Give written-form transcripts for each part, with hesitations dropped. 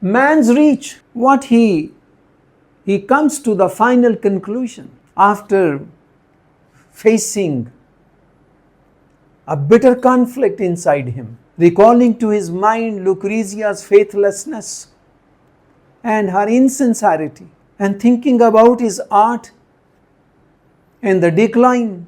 Man's reach, what he comes to the final conclusion after facing a bitter conflict inside him, recalling to his mind Lucrezia's faithlessness and her insincerity, and thinking about his art and the decline.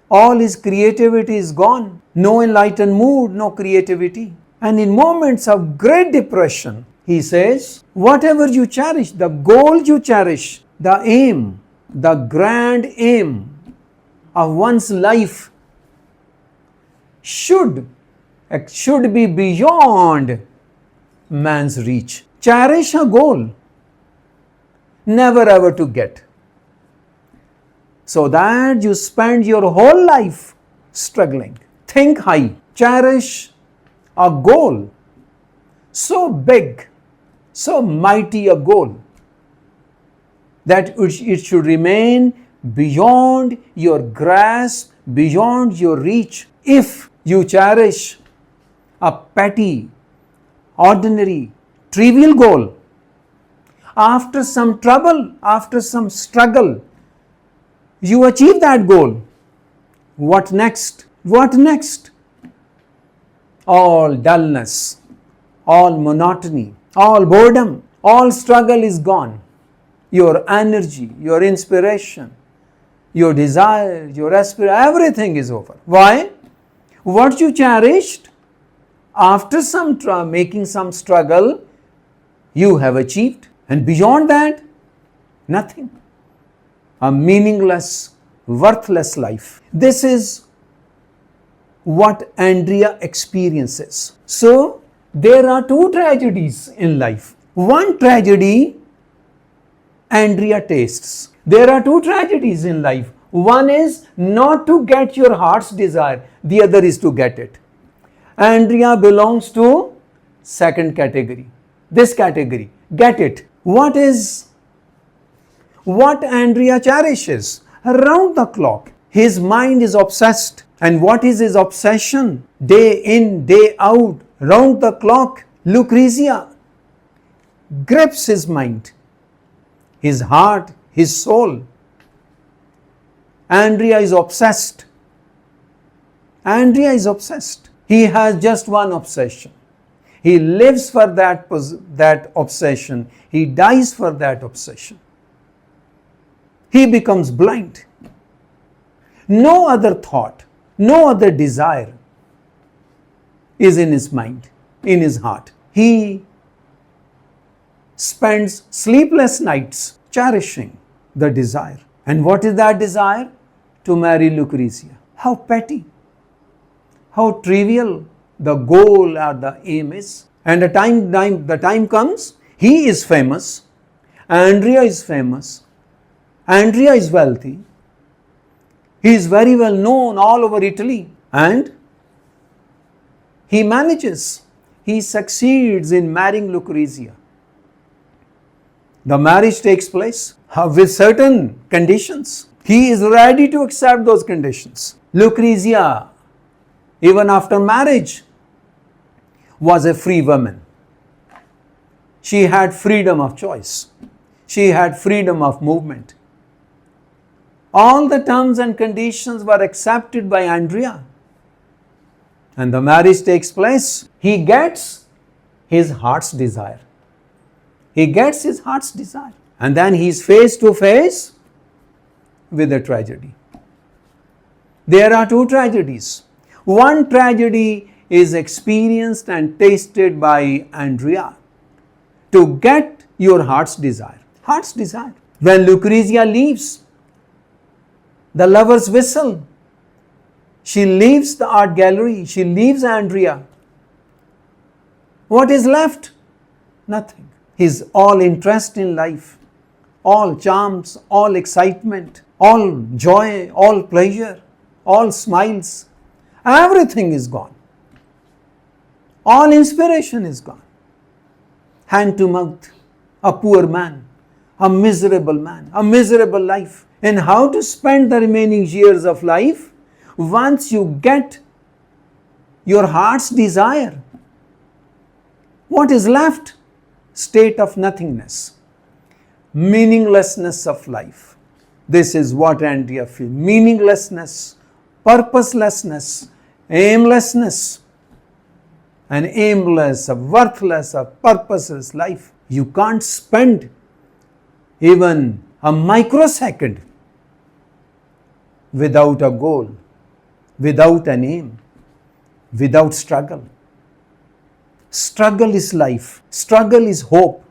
All his creativity is gone. No enlightened mood, no creativity. And in moments of great depression, he says, whatever you cherish, the goal you cherish, the aim, the grand aim of one's life should be beyond man's reach. Cherish a goal, never ever to get, so that you spend your whole life struggling. Think high, cherish a goal so big, so mighty a goal, that it should remain beyond your grasp, beyond your reach. If you cherish a petty, ordinary, trivial goal, after some trouble, after some struggle, you achieve that goal. What next? What next? All dullness, all monotony, all boredom, all struggle is gone. Your energy, your inspiration, your desire, your aspiration, everything is over. Why? What you cherished, after making some struggle, you have achieved. And beyond that, nothing. A meaningless, worthless life. This is what Andrea experiences. So, there are two tragedies in life. One tragedy Andrea tastes. There are two tragedies in life. One is not to get your heart's desire. The other is to get it. Andrea belongs to second category. This category. Get it. What Andrea cherishes? Around the clock. His mind is obsessed. And what is his obsession? Day in, day out, round the clock. Lucrezia grips his mind, his heart, his soul. Andrea is obsessed. Andrea is obsessed. He has just one obsession. He lives for that obsession. He dies for that obsession. He becomes blind. No other thought, no other desire is in his mind, in his heart. He spends sleepless nights cherishing the desire. And what is that desire? To marry Lucrezia. How petty, how trivial the goal or the aim is. And the time comes, he is famous, Andrea is famous, Andrea is wealthy, he is very well known all over Italy, and he succeeds in marrying Lucrezia. The marriage takes place with certain conditions. He is ready to accept those conditions. Lucrezia, even after marriage, was a free woman. She had freedom of choice. She had freedom of movement. All the terms and conditions were accepted by Andrea. And the marriage takes place. He gets his heart's desire. He gets his heart's desire. And then he is face to face with a tragedy. There are two tragedies. One tragedy is experienced and tasted by Andrea. To get your heart's desire. Heart's desire. When Lucrezia leaves, the lovers whistle. She leaves the art gallery. She leaves Andrea. What is left? Nothing. His all interest in life, all charms, all excitement, all joy, all pleasure, all smiles, everything is gone. All inspiration is gone. Hand to mouth, a poor man, a miserable life. And how to spend the remaining years of life? Once you get your heart's desire, What is left? State of nothingness, meaninglessness of life. This is what Andrea feels. Meaninglessness, purposelessness, aimlessness. An aimless, a worthless, a purposeless life. You can't spend even a microsecond without a goal, without an aim, without struggle. Struggle is life. Struggle is hope.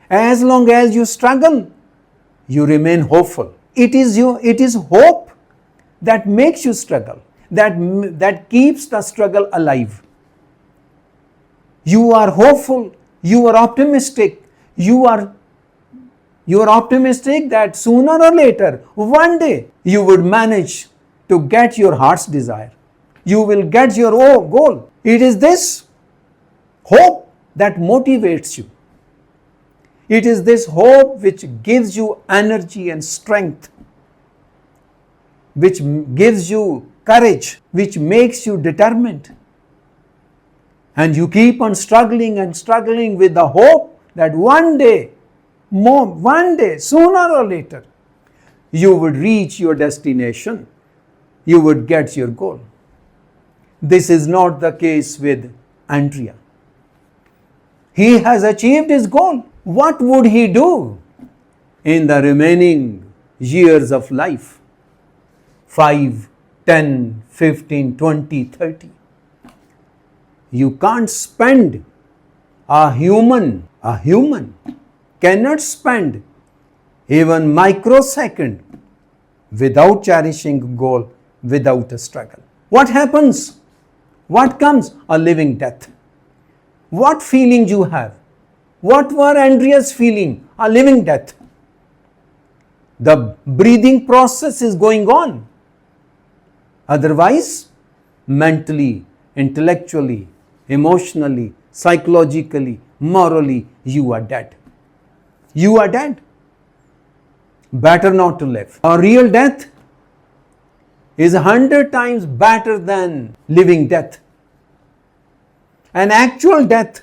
As long as you struggle, you remain hopeful. It is hope that makes you struggle, that keeps the struggle alive. You are hopeful, you are optimistic, you are optimistic that sooner or later, one day, you would manage to get your heart's desire. You will get your goal. It is this hope that motivates you. It is this hope which gives you energy and strength, which gives you courage, which makes you determined. And you keep on struggling and struggling with the hope that one day, sooner or later, you would reach your destination, you would get your goal. This is not the case with Andrea. He has achieved his goal. What would he do in the remaining years of life? 5, 10, 15, 20, 30. You can't spend, a human cannot spend even microsecond without cherishing a goal, without a struggle. What happens? What comes? A living death. What feeling you have? What were Andrea's feeling? A living death. The breathing process is going on. Otherwise, mentally, intellectually, emotionally, psychologically, morally, you are dead. You are dead. Better not to live. A real death is 100 times better than living death. An actual death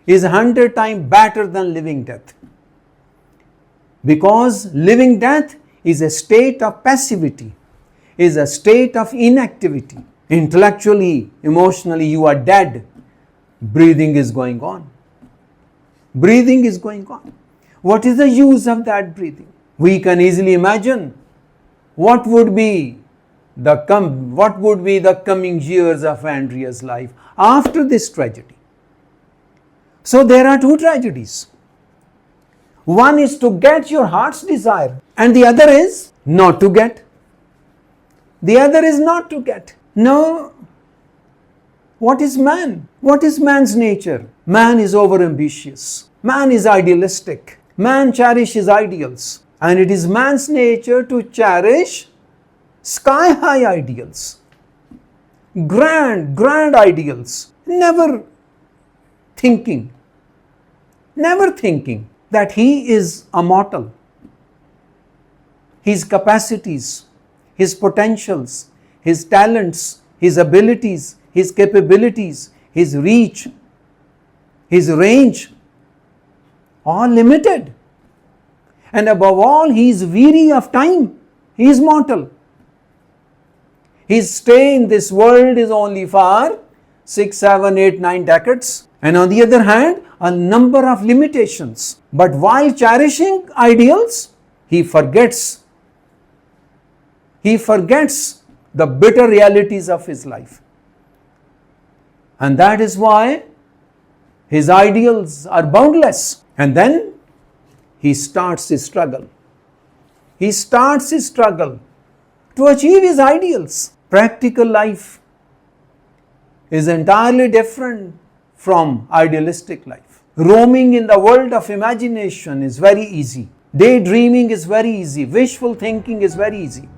is 100 times better than living death. Because living death is a state of passivity, is a state of inactivity. Intellectually, emotionally, you are dead. Breathing is going on. Breathing is going on. What is the use of that breathing? We can easily imagine what would be the coming years of Andrea's life after this tragedy. So there are two tragedies. One is to get your heart's desire, and the other is not to get. The other is not to get. No. What is man? What is man's nature? Man is overambitious. Man is idealistic. Man cherishes ideals. And it is man's nature to cherish sky-high ideals. Grand ideals. Never thinking that he is immortal. His capacities, his potentials, his talents, his abilities, his capabilities, his reach, his range, all limited. And above all, he is weary of time. He is mortal. His stay in this world is only for 6, 7, 8, 9 decades. And on the other hand, a number of limitations. But while cherishing ideals, he forgets the bitter realities of his life. And that is why his ideals are boundless. And then he starts his struggle. He starts his struggle to achieve his ideals. Practical life is entirely different from idealistic life. Roaming in the world of imagination is very easy. Daydreaming is very easy. Wishful thinking is very easy.